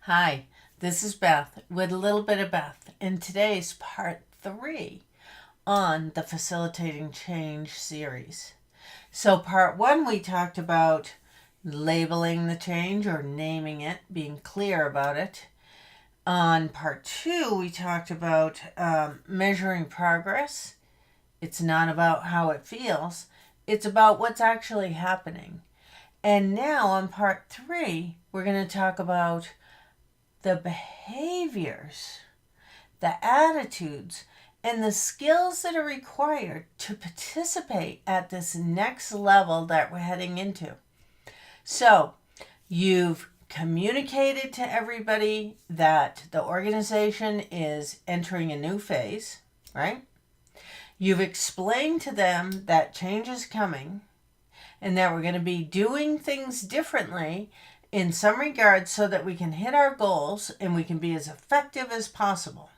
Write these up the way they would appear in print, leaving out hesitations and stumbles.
Hi, this is Beth with a little bit of Beth, and today's part 3 on the Facilitating Change series. So, part 1, we talked about labeling the change or naming it, being clear about it. On part 2, we talked about measuring progress. It's not about how it feels, it's about what's actually happening. And now, on part 3, we're going to talk about the behaviors, the attitudes, and the skills that are required to participate at this next level that we're heading into. So, you've communicated to everybody that the organization is entering a new phase, right? You've explained to them that change is coming and that we're going to be doing things differently in some regards so that we can hit our goals and we can be as effective as possible.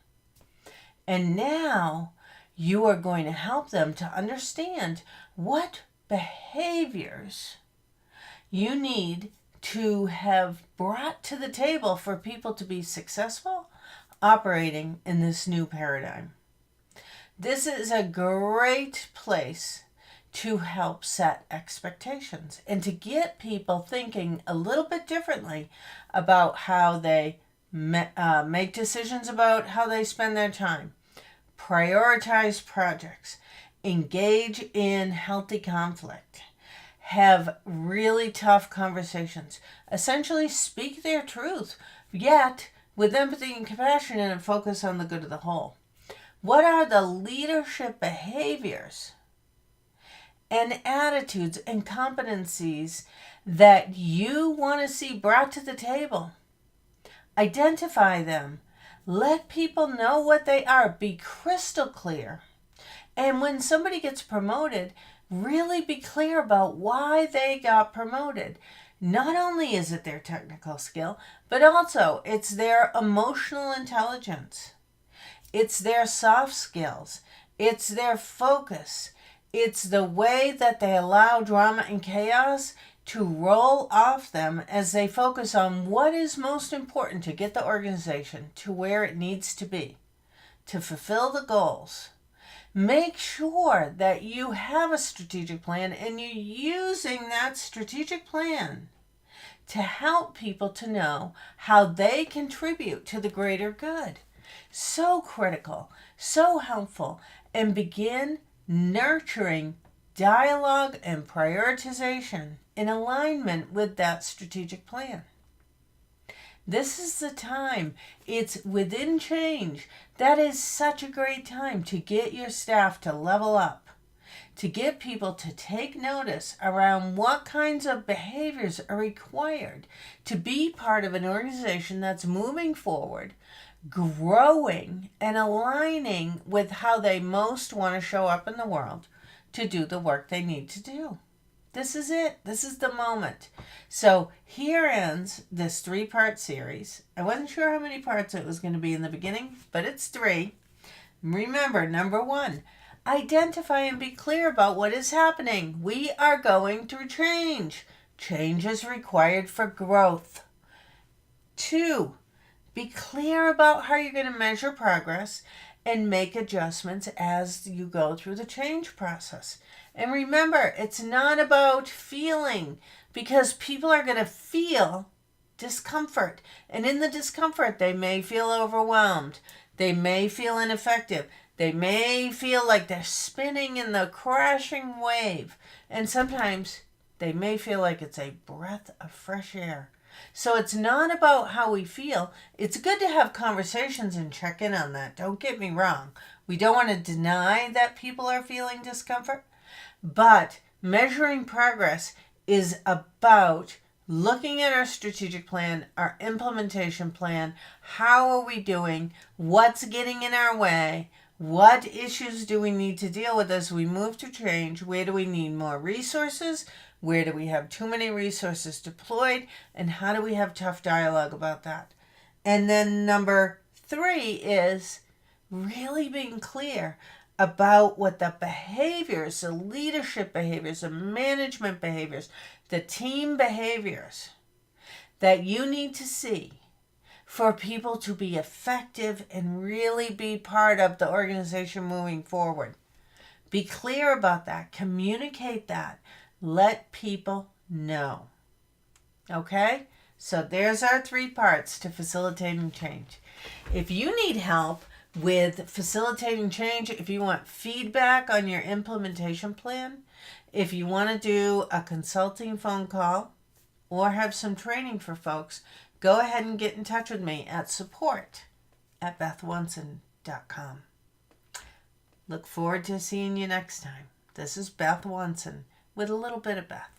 And now you are going to help them to understand what behaviors you need to have brought to the table for people to be successful operating in this new paradigm. This is a great place to help set expectations and to get people thinking a little bit differently about how they make decisions about how they spend their time, prioritize projects, engage in healthy conflict, have really tough conversations, essentially speak their truth, yet with empathy and compassion and a focus on the good of the whole. What are the leadership behaviors and attitudes and competencies that you want to see brought to the table? Identify them. Let people know what they are. Be crystal clear. And when somebody gets promoted, really be clear about why they got promoted. Not only is it their technical skill, but also it's their emotional intelligence. It's their soft skills. It's their focus. It's the way that they allow drama and chaos to roll off them as they focus on what is most important to get the organization to where it needs to be, to fulfill the goals. Make sure that you have a strategic plan and you're using that strategic plan to help people to know how they contribute to the greater good. So critical, so helpful, and begin nurturing dialogue and prioritization in alignment with that strategic plan. This is the time. It's within change. That is such a great time to get your staff to level up, to get people to take notice around what kinds of behaviors are required to be part of an organization that's moving forward, growing, and aligning with how they most want to show up in the world to do the work they need to do. This is it. This is the moment. So here ends this 3-part series. I wasn't sure how many parts it was going to be in the beginning, but it's 3. Remember, number 1, identify and be clear about what is happening. We are going through change. Change is required for growth. 2, be clear about how you're going to measure progress and make adjustments as you go through the change process. And remember, it's not about feeling, because people are going to feel discomfort. And in the discomfort, they may feel overwhelmed. They may feel ineffective. They may feel like they're spinning in the crashing wave. And sometimes they may feel like it's a breath of fresh air. So it's not about how we feel. It's good to have conversations and check in on that. Don't get me wrong. We don't want to deny that people are feeling discomfort. But measuring progress is about looking at our strategic plan, our implementation plan. How are we doing? What's getting in our way? What issues do we need to deal with as we move to change? Where do we need more resources? Where do we have too many resources deployed? And how do we have tough dialogue about that? And then number 3 is really being clear about what the behaviors, the leadership behaviors, the management behaviors, the team behaviors that you need to see for people to be effective and really be part of the organization moving forward. Be clear about that. Communicate that. Let people know. Okay? So there's our 3 parts to facilitating change. If you need help with facilitating change, if you want feedback on your implementation plan, if you want to do a consulting phone call or have some training for folks, go ahead and get in touch with me at support@bethwonson.com. Look forward to seeing you next time. This is Beth Wonson with a little bit of Beth.